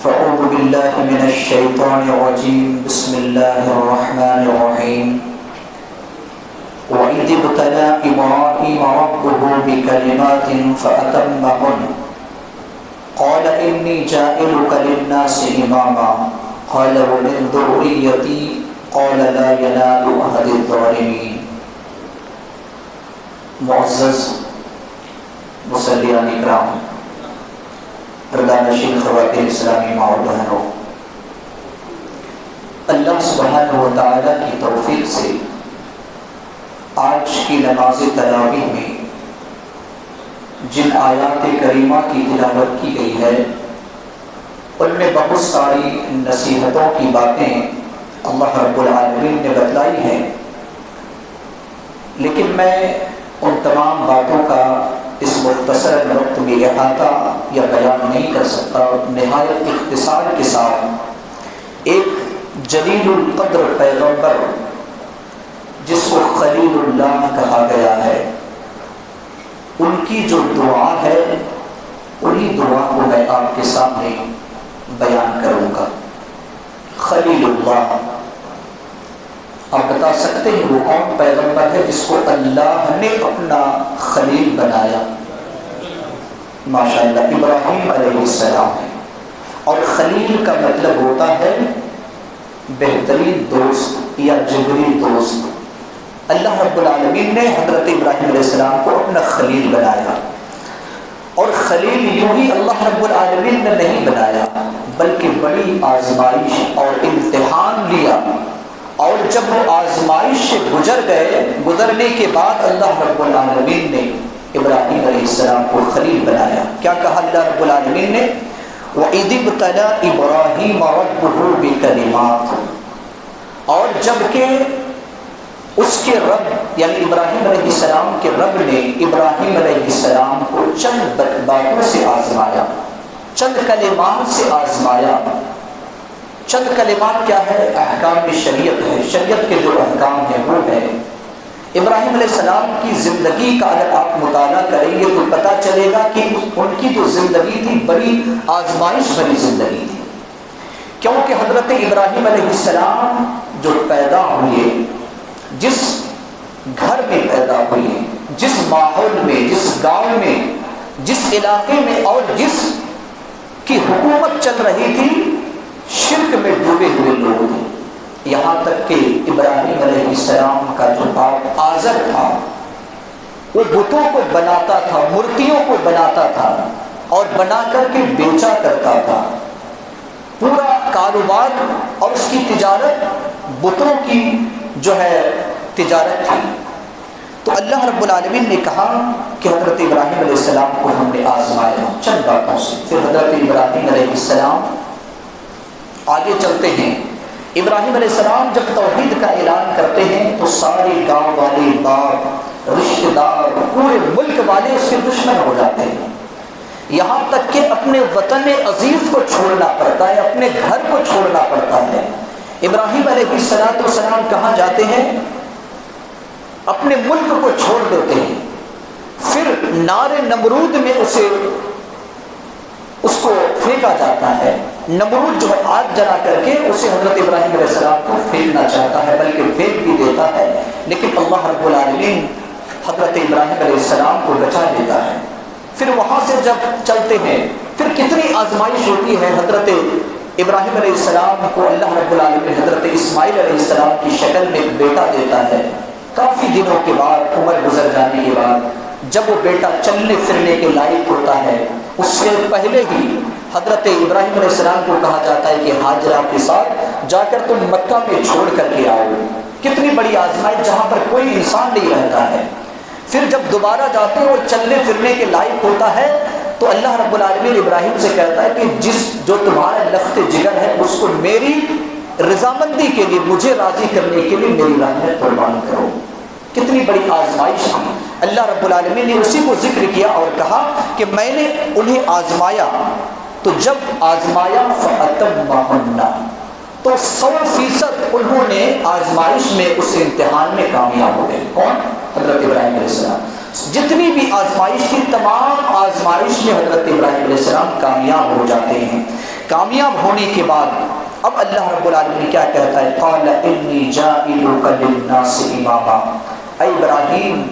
فأعوذ بالله من الشيطان الرجيم بسم الله الرحمن الرحيم وإذ ابتلى إبراهيم ربه بكلمات فأتمهن قال إني جاعلك للناس إماما قال ومن ذريتي قال لا ينال عهد الظالمين. معزز مصلیان اکرام، پردانشین خواتین اسلامی ماں و بہنوں، اللہ سبحانہ و تعالیٰ کی توفیق سے آج کی نماز تراویح میں جن آیات کریمہ کی تلاوت کی گئی ہے ان میں بہت ساری نصیحتوں کی باتیں اللہ رب العالمین نے بتلائی ہیں، لیکن میں ان تمام باتوں کا اس مختصر وقت میں احاطہ یا بیان نہیں کر سکتا. نہایت اختصار کے ساتھ ایک جلیل القدر پیغمبر جس کو خلیل اللہ کہا گیا ہے، ان کی جو دعا ہے انہی دعا کو میں آپ کے سامنے بیان کروں گا. خلیل اللہ، آپ بتا سکتے ہیں وہ کون پیغمبر ہے جس کو اللہ نے اپنا خلیل بنایا؟ ماشاءاللہ ابراہیم علیہ السلام ہے. اور خلیل کا مطلب ہوتا ہے بہترین دوست یا جگری دوست. اللہ رب العالمین نے حضرت ابراہیم علیہ السلام کو اپنا خلیل بنایا. اور خلیل یوں ہی اللہ رب العالمین نے نہیں بنایا، بلکہ بڑی آزمائش اور امتحان لیا، اور جب وہ آزمائش سے گزرنے کے بعد اللہ رب العالمین نے ابراہیم علیہ السلام کو خلیل بنایا. کیا کہا اللہ رب العالمین نے؟ وَإِذِ ابْتَلَىٰ إِبْرَاهِيمَ رَبُّهُ بِكَلِمَاتٍ، اور جب کہ اس کے رب یعنی ابراہیم علیہ السلام کے رب نے ابراہیم علیہ السلام کو چند باتوں سے آزمایا، چند کلمات سے آزمایا. چند کلمات کیا ہے؟ احکام شریعت ہے. شریعت کے جو احکام ہیں وہ ہے. ابراہیم علیہ السلام کی زندگی کا اگر آپ مطالعہ کریں گے تو پتہ چلے گا کہ ان کی جو زندگی تھی بڑی آزمائش بھری زندگی تھی، کیونکہ حضرت ابراہیم علیہ السلام جو پیدا ہوئے، جس گھر میں پیدا ہوئے، جس ماحول میں، جس گاؤں میں، جس علاقے میں، اور جس کی حکومت چل رہی تھی، شرک میں ڈوبے ہوئے لوگ تھے. یہاں تک کہ ابراہیم علیہ السلام کا جو باپ آزر تھا وہ بتوں کو بناتا تھا، مورتیوں کو بناتا تھا اور بنا کر کے بیچا کرتا تھا. پورا کاروبار اور اس کی تجارت بتوں کی جو ہے تجارت تھی. تو اللہ رب العالمین نے کہا کہ حضرت ابراہیم علیہ السلام کو ہم نے آزمایا چند باتوں سے. پھر حضرت ابراہیم علیہ السلام آگے چلتے ہیں. ابراہیم علیہ السلام جب توحید کا اعلان کرتے ہیں تو سارے گاؤں والے، باپ، رشتہ دار، پورے ملک والے اس کے دشمن ہو جاتے ہیں. یہاں تک کہ اپنے وطن عزیز کو چھوڑنا پڑتا ہے، اپنے گھر کو چھوڑنا پڑتا ہے. ابراہیم علیہ السلام کہاں جاتے ہیں؟ اپنے ملک کو چھوڑ دیتے ہیں. پھر نار نمرود میں اس کو پھینکا جاتا ہے. نمرود جو آگ جلا کر کے اسے حضرت ابراہیم علیہ السلام کو پھینکنا چاہتا ہے، بلکہ پھینک بھی دیتا ہے، لیکن اللہ رب العالمین حضرت ابراہیم علیہ السلام کو بچا لیتا ہے. پھر وہاں سے جب چلتے ہیں پھر کتنی آزمائش ہوتی ہے. حضرت ابراہیم علیہ السلام کو اللہ رب العالمین حضرت اسماعیل علیہ السلام کی شکل میں ایک بیٹا دیتا ہے. کافی دنوں کے بعد، عمر گزر جانے کے بعد، جب وہ بیٹا چلنے پھرنے کے لائق ہوتا ہے، اس سے پہلے ہی حضرت ابراہیم علیہ السلام کو کہا جاتا ہے کہ ہاجرہ کے ساتھ جا کر تم مکہ میں چھوڑ کر کے آؤ. کتنی بڑی آزمائش جہاں پر کوئی انسان نہیں رہتا ہے. پھر جب دوبارہ جاتے ہیں اور چلنے پھرنے کے لائق ہوتا ہے تو اللہ رب العالمین ابراہیم سے کہتا ہے کہ جو تمہارا لخت جگر ہے اس کو میری رضامندی کے لیے، مجھے راضی کرنے کے لیے میری رحمت قربان کرو. کتنی بڑی آزمائش تھی. اللہ رب العالمین نے اسی کو ذکر کیا اور کہا کہ میں نے انہیں آزمایا، تو جب آزمایا فَأَتَمَّهُنَّ، تو 100% انہوں نے آزمائش میں، اس امتحان میں کامیاب ہو گئے. کون؟ حضرت ابراہیم علیہ السلام. جتنی بھی آزمائش تھی تمام آزمائش میں حضرت ابراہیم علیہ السلام کامیاب ہو جاتے ہیں. کامیاب ہونے کے بعد اب اللہ رب العالمین کیا کہتا ہے؟ قال انی جاعلک للناس اماما، اے ابراہیم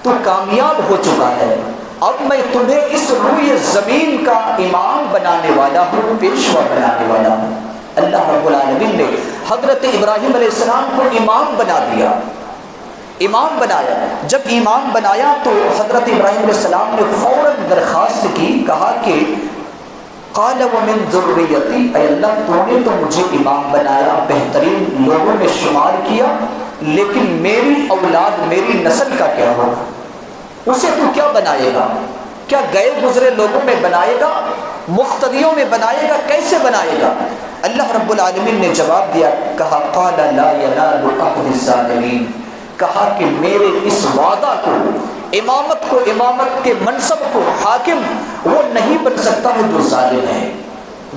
تو کامیاب ہو چکا ہے، اب میں تمہیں اس روئے زمین کا امام بنانے والا ہوں، پیشوا بنانے والا ہوں۔ اللہ رب العالمین نے حضرت ابراہیم علیہ السلام کو امام بنا دیا، امام بنایا۔ جب امام بنایا تو حضرت ابراہیم علیہ السلام نے فوراً درخواست کی، کہا کہ قال ومن ذریتی، اے اللہ تو نے تو مجھے امام بنایا، بہترین لوگوں میں شمار کیا، لیکن میری اولاد، میری نسل کا کیا ہوگا؟ اسے تو کیا بنائے گا؟ کیا گئے گزرے لوگوں میں بنائے گا؟ مقتدیوں میں بنائے گا؟ کیسے بنائے گا؟ اللہ رب العالمین نے جواب دیا، کہا قال لا ینال عهد الظالمین، کہا کہ میرے اس وعدہ کو، امامت کو، امامت کے منصب کو حاکم وہ نہیں بن سکتا ہے جو ظالم ہے۔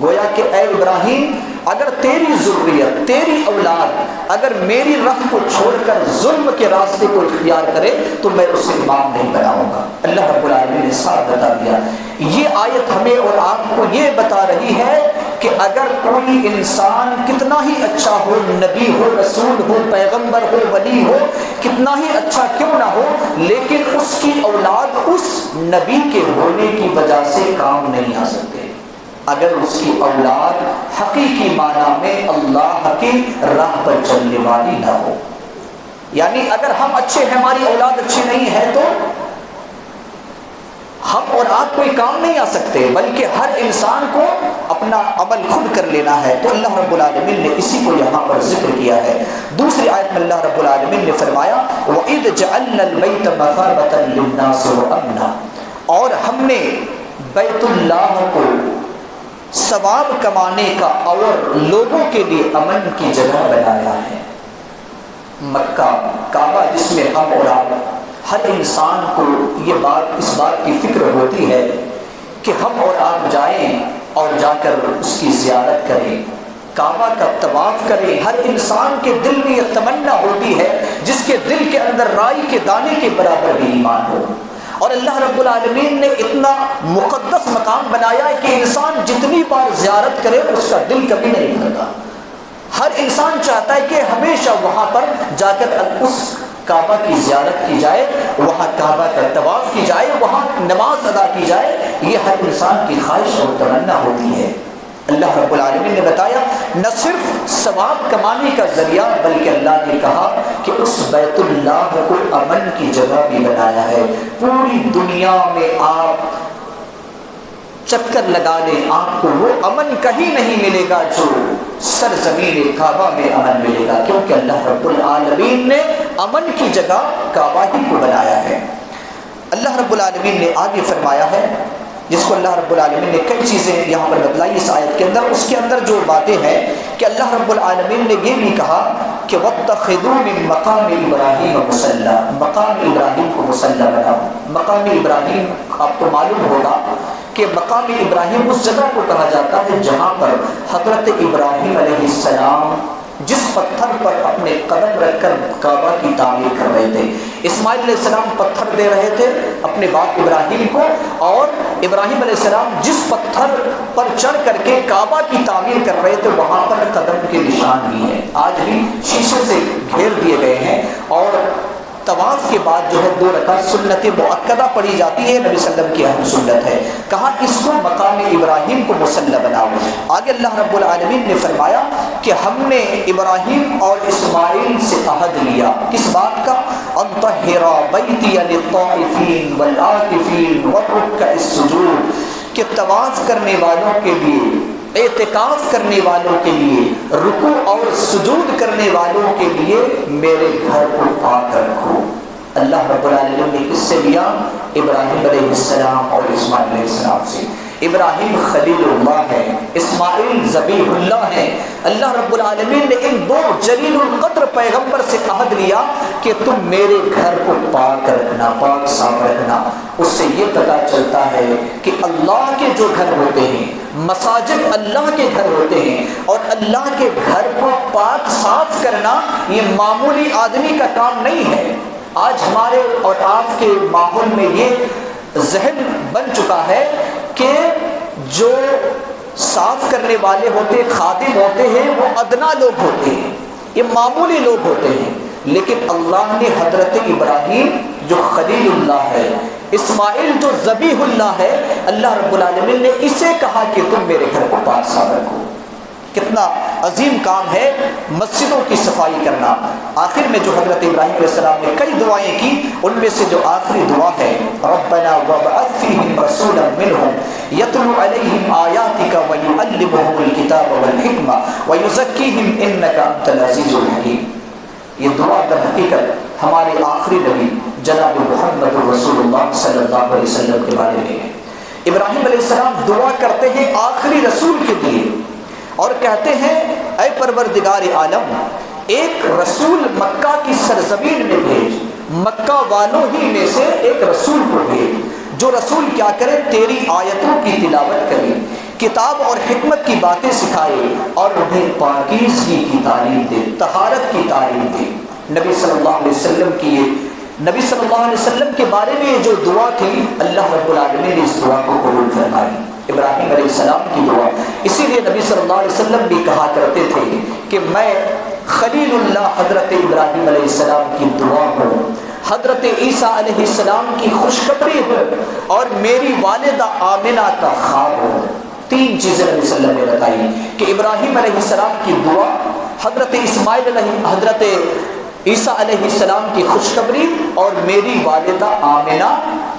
گویا کہ اے ابراہیم اگر تیری ذریت، تیری اولاد اگر میری راہ کو چھوڑ کر ظلم کے راستے کو اختیار کرے تو میں اسے امام نہیں بناؤں گا۔ اللہ رب العالمین نے صاف بتا دیا۔ یہ آیت ہمیں اور آپ کو یہ بتا رہی ہے کہ اگر کوئی انسان کتنا ہی اچھا ہو، نبی ہو، رسول ہو، پیغمبر ہو، ولی ہو، کتنا ہی اچھا کیوں نہ ہو، لیکن اس کی اولاد اس نبی کے ہونے کی وجہ سے کام نہیں آ سکتے۔ اگر اس کی اولاد حقیقی معنی میں اللہ کی راہ پر چلنے والی نہ ہو، یعنی اگر ہم اچھے ہیں، ہماری اولاد اچھی نہیں ہے، تو ہم اور آپ کوئی کام نہیں آ سکتے، بلکہ ہر انسان کو اپنا عمل خود کر لینا ہے۔ تو اللہ رب العالمین نے اسی کو یہاں پر ذکر کیا ہے۔ دوسری آیت میں اللہ رب العالمین نے فرمایا وَإِذْ جَعَلْنَا الْبَيْتَ مَثَابَةً لِلنَّاسِ وَأَمْنًا، اور ہم نے بیت اللہ کو ثواب کمانے کا اور لوگوں کے لیے امن کی جگہ بنایا ہے۔ مکہ، کعبہ، جس میں ہم اور آپ، ہر انسان کو یہ بات، اس بات کی فکر ہوتی ہے کہ ہم اور آپ جائیں اور جا کر اس کی زیارت کریں، کعبہ کا طواف کریں۔ ہر انسان کے دل میں یہ تمنا ہوتی ہے جس کے دل کے اندر رائی کے دانے کے برابر بھی ایمان ہو۔ اور اللہ رب العالمین نے اتنا مقدس مقام بنایا ہے کہ انسان جتنی بار زیارت کرے اس کا دل کبھی نہیں بھرتا۔ ہر انسان چاہتا ہے کہ ہمیشہ وہاں پر جا کر اس کعبہ کی زیارت کی جائے، وہاں کعبہ کا طواف کی جائے، وہاں نماز ادا کی جائے، یہ ہر انسان کی خواہش اور تمنا ہوتی ہے۔ اللہ رب العالمین نے بتایا نہ صرف ثواب کمانے کا ذریعہ، بلکہ اللہ نے کہا کہ اس بیت اللہ کو امن کی جگہ بھی بنایا ہے۔ پوری دنیا میں آپ چکر لگا لیں، آپ کو وہ امن کہیں نہیں ملے گا جو سرزمین کعبہ میں امن ملے گا، کیونکہ اللہ رب العالمین نے امن کی جگہ کعبہ ہی کو بنایا ہے۔ اللہ رب العالمین نے آگے فرمایا ہے، جس کو اللہ رب العالمین نے کئی چیزیں یہاں پر بتلائی اس آیت کے اندر، اس کے اندر جو باتیں ہیں کہ اللہ رب العالمین نے یہ بھی کہا کہ وَاتَّخِذُوا مِن مَقَامِ إِبْرَاهِيمَ مُصَلًّى، مقام ابراہیم کو مصلی بناؤ۔ مقام ابراہیم آپ کو معلوم ہوگا کہ مقام ابراہیم اس جگہ کو کہا جاتا ہے جہاں پر حضرت ابراہیم علیہ السلام جس پتھر پر اپنے قدم رکھ کر کعبہ کی تعمیر کر رہے تھے۔ اسماعیل علیہ السلام پتھر دے رہے تھے اپنے باپ ابراہیم کو، اور ابراہیم علیہ السلام جس پتھر پر چڑھ کر کے کعبہ کی تعمیر کر رہے تھے وہاں پر قدم کے نشان بھی ہیں، آج بھی شیشے سے گھیر دیے گئے ہیں۔ اور طواف کے بعد جو ہے 2 رکعت سنت مؤکدہ پڑھی جاتی ہے، نبی صلی اللہ علیہ وسلم کی اہم سنت ہے۔ کہا اس کو مقام ابراہیم کو مصلی بناؤ۔ آگے اللہ رب العالمین نے فرمایا کہ ہم نے ابراہیم اور اسماعیل سے عہد لیا، کس بات کا؟ ان طہر بیتی للطائفین والعاکفین والرکع السجود، کہ طواف کرنے والوں کے لیے، اعتکاف کرنے والوں کے لیے، رکوع اور سجود کرنے والوں کے لیے میرے گھر کو پاک رکھو۔ اللہ رب العالمین نے کس سے لیا؟ ابراہیم علیہ السلام اور اسماعیل علیہ السلام سے۔ ابراہیم خلیل اللہ ہے، اسماعیل ذبیح اللہ ہے۔ اللہ رب العالمین نے ان 2 جلیل القدر پیغمبر سے عہد لیا کہ تم میرے گھر کو پاک رکھنا، پاک صاف رکھنا۔ اس سے یہ پتہ چلتا ہے کہ اللہ کے جو گھر ہوتے ہیں، مساجد اللہ کے گھر ہوتے ہیں، اور اللہ کے گھر کو پاک صاف کرنا یہ معمولی آدمی کا کام نہیں ہے۔ آج ہمارے اور آپ کے ماحول میں یہ ذہن بن چکا ہے کہ جو صاف کرنے والے ہوتے، خادم ہوتے ہیں، وہ ادنا لوگ ہوتے ہیں، یہ معمولی لوگ ہوتے ہیں، لیکن اللہ نے حضرت ابراہیم جو خلیل اللہ ہے، اسماعیل جو ذبیح اللہ ہے، اللہ رب العالمین نے اسے کہا کہ تم میرے گھر کو پاک صاف رکھو۔ کتنا عظیم کام ہے مسجدوں کی صفائی کرنا۔ آخر میں جو حضرت ابراہیم علیہ السلام نے کئی دعائیں کی، ان میں سے جو آخری دعا ہے ربنا وابعث فیہم رسولا منہم یتلو علیہم آیاتک ویعلمہم الکتاب والحکمہ ویزکیہم انک انت العزیز الحکیم، یہ دعا در حقیقت ہمارے آخری نبی جناب محمد رسول اللہ صلی اللہ علیہ وسلم کے بارے میں ہے۔ ابراہیم علیہ السلام دعا کرتے ہیں آخری رسول کے لیے اور کہتے ہیں اے پروردگار عالم، ایک رسول مکہ کی سرزمین میں بھیج، مکہ والوں ہی میں سے ایک رسول کو بھیج جو رسول کیا کرے، تیری آیتوں کی تلاوت کرے، کتاب اور حکمت کی باتیں سکھائے اور انہیں پاکیزگی کی تعلیم دے، طہارت کی تعلیم دے۔ نبی صلی اللہ علیہ وسلم کی نبی صلی اللہ علیہ وسلم کے بارے میں جو دعا تھی، اللہ رب العالمین نے اس دعا کو قبول فرمائی، ابراہیم علیہ السلام کی دعا۔ اسی لیے نبی صلی اللہ علیہ وسلم بھی کہا کرتے تھے کہ میں خلیل اللہ حضرت ابراہیم علیہ السلام کی دعا ہوں، حضرت عیسیٰ علیہ السلام کی خوشخبری ہوں اور میری والدہ آمنہ کا خواب ہوں۔ تین چیزیں نبی صلی اللہ علیہ وسلم نے بتائی کہ ابراہیم علیہ السلام کی دعا، حضرت اسماعیل حضرت عیسیٰ علیہ السلام کی خوشخبری اور میری والدہ آمنہ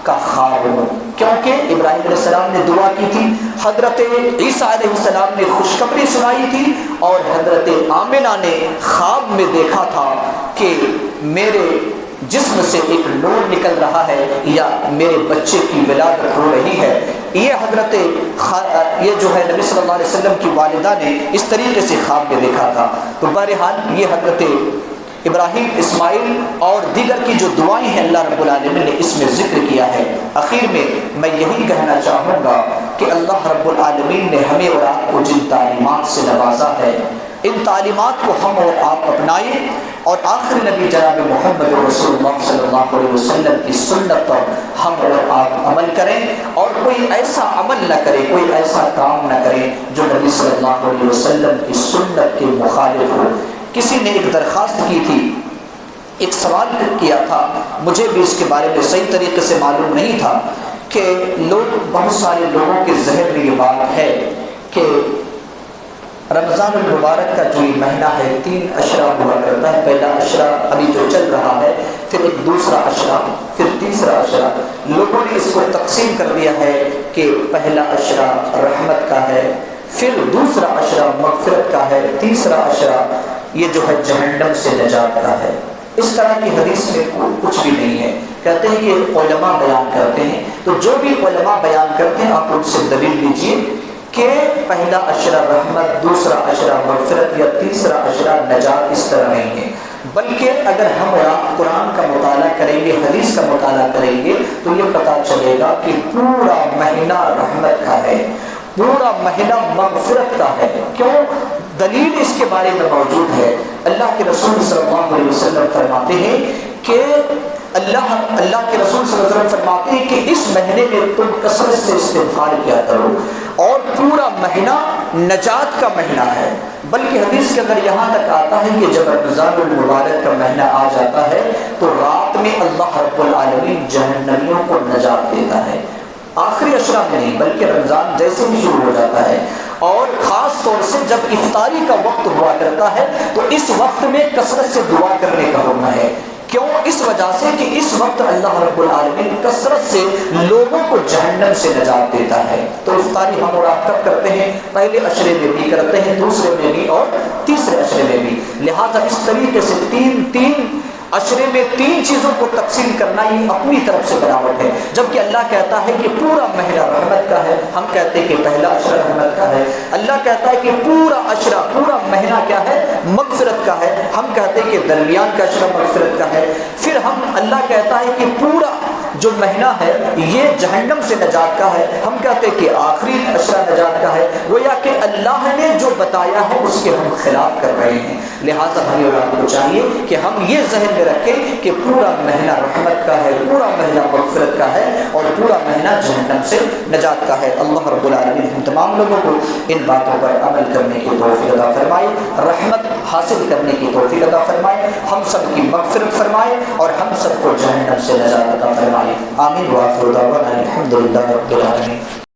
کا خواب ہو، کیونکہ ابراہیم علیہ السلام نے دعا کی تھی، حضرت عیسیٰ علیہ السلام نے خوشخبری سنائی تھی اور حضرت آمنہ نے خواب میں دیکھا تھا کہ میرے جسم سے ایک نور نکل رہا ہے یا میرے بچے کی ولادت ہو رہی ہے۔ یہ جو ہے نبی صلی اللہ علیہ وسلم کی والدہ نے اس طریقے سے خواب میں دیکھا تھا۔ تو بہرحال یہ حضرت ابراہیم، اسماعیل اور دیگر کی جو دعائیں ہیں اللہ رب العالمین نے اس میں ذکر کیا ہے۔ آخر میں یہی کہنا چاہوں گا کہ اللہ رب العالمین نے ہمیں اور آپ کو جن تعلیمات سے نوازا ہے، ان تعلیمات کو ہم اور آپ اپنائیں اور آخری نبی جناب محمد رسول اللہ صلی اللہ علیہ وسلم کی سنت پر ہم اور آپ عمل کریں، اور کوئی ایسا عمل نہ کرے، کوئی ایسا کام نہ کرے جو نبی صلی اللہ علیہ وسلم کی سنت کے مخالف ہو۔ کسی نے ایک درخواست کی تھی، ایک سوال کیا تھا، مجھے بھی اس کے بارے میں صحیح طریقے سے معلوم نہیں تھا کہ بہت سارے لوگوں کے ذہن میں یہ بات ہے کہ رمضان المبارک کا جو یہ مہینہ ہے 3 اشرا ہوا کرتا ہے، پہلا اشرا ابھی جو چل رہا ہے، پھر ایک دوسرا اشرا، پھر تیسرا اشرا۔ لوگوں نے اس کو تقسیم کر دیا ہے کہ پہلا اشرا رحمت کا ہے، پھر دوسرا اشرا مغفرت کا ہے، تیسرا اشرا یہ جو ہے جہنم سے نجات کا ہے۔ اس طرح کی حدیث میں کچھ بھی نہیں ہے، کہتے ہیں کہ علماء بیان کرتے ہیں، تو جو بھی علماء بیان کرتے ہیں آپ ان سے دلیل لیجئے کہ پہلا اشرا رحمت، دوسرا اشرا مغفرت یا تیسرا اشرا نجات اس طرح نہیں ہے، بلکہ اگر ہم اور آپ قرآن کا مطالعہ کریں گے، حدیث کا مطالعہ کریں گے تو یہ پتہ چلے گا کہ پورا مہینہ رحمت کا ہے، پورا مہینہ مغفرت کا ہے۔ کیوں؟ دلیل اس کے بارے میں موجود ہے۔ اللہ کے رسول صلی اللہ علیہ وسلم فرماتے ہیں کہ اللہ کے رسول صلی اللہ علیہ وسلم فرماتے ہیں کہ اس مہینے میں تم کثرت سے استغفار کیا کرو، اور پورا مہینہ نجات کا مہینہ ہے۔ بلکہ حدیث کے اندر یہاں تک آتا ہے کہ جب رمضان المبارک کا مہینہ آ جاتا ہے تو رات میں اللہ رب العالمین جہنمیوں کو نجات دیتا ہے، آخری اشرا میں نہیں بلکہ رمضان جیسے ہی شروع ہو جاتا ہے، اور خاص طور سے جب افطاری کا وقت ہوا کرتا ہے تو اس وقت میں کثرت سے دعا کرنے کا ہونا ہے۔ کیوں؟ اس وجہ سے کہ اس وقت اللہ رب العالمین کثرت سے لوگوں کو جہنم سے نجات دیتا ہے۔ تو افطاری ہم اور آپ کب کرتے ہیں؟ پہلے اشرے میں بھی کرتے ہیں، دوسرے میں بھی اور تیسرے اشرے میں بھی۔ لہٰذا اس طریقے سے تین اشرے میں 3 چیزوں کو تقسیم کرنا یہ اپنی طرف سے بناوٹ ہے، جبکہ اللہ کہتا ہے کہ پورا مہینہ رحمت کا ہے، ہم کہتے ہیں کہ پہلا اشرا رحمت کا ہے۔ اللہ کہتا ہے کہ پورا اشرا، پورا مہینہ کیا ہے؟ مغفرت کا ہے، ہم کہتے ہیں کہ درمیان کا اشرا مغفرت کا ہے۔ پھر اللہ کہتا ہے کہ پورا جو مہینہ ہے یہ جہنم سے نجات کا ہے، ہم کہتے ہیں کہ آخری اشرا نجات کا ہے، گویا کہ اللہ نے جو بتایا ہے اس کے ہم خلاف کر رہے ہیں۔ لہٰذا ہمیں اور آپ کو چاہیے کہ ہم یہ ذہن میں رکھیں کہ پورا مہینہ رحمت کا ہے، پورا مہینہ مغفرت کا ہے، اور پورا مہینہ جہنم سے نجات کا ہے۔ اللہ رب العالمین ہم تمام لوگوں کو ان باتوں پر عمل کرنے کی توفیق عطا فرمائے، رحمت حاصل کرنے کی توفیق عطا فرمائے، ہم سب کی مغفرت فرمائے، اور ہم سب کو جہنم سے نجات عطا فرمائے۔ آمین وآخر دعوانا الحمدللہ رب العالمین۔